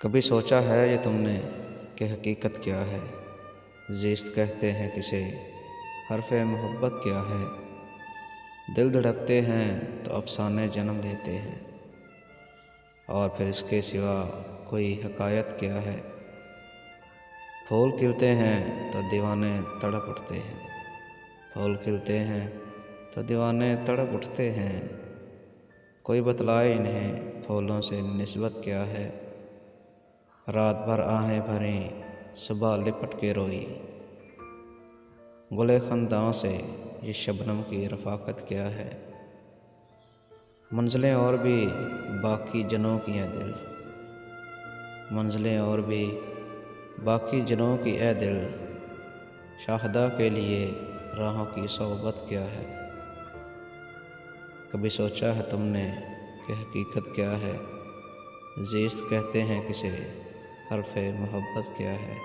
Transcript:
कभी सोचा है ये तुमने कि हकीकत क्या है। ज़िस्त कहते हैं किसे, हर्फ़े मोहब्बत क्या है। दिल धड़कते हैं तो अफ़साने जन्म लेते हैं, और फिर इसके सिवा कोई हकायत क्या है। फूल खिलते हैं तो दीवाने तड़प उठते हैं, फूल खिलते हैं तो दीवाने तड़प उठते हैं। कोई बतलाए इन्हें फूलों से निस्बत क्या है। रात भर आहें भरें सुबह लिपट के रोई, गुले खंदाओं से ये शबनम की रफ़ाकत क्या है। मंज़िलें और भी बाकी जनों की है दिल, मंज़िलें और भी बाकी जनों की है दिल। शाहदा के लिए राहों की सोबत क्या है। कभी सोचा है तुमने कि हकीकत क्या है। ज़िस्त कहते हैं किसे, हर्फ़े मोहब्बत क्या है।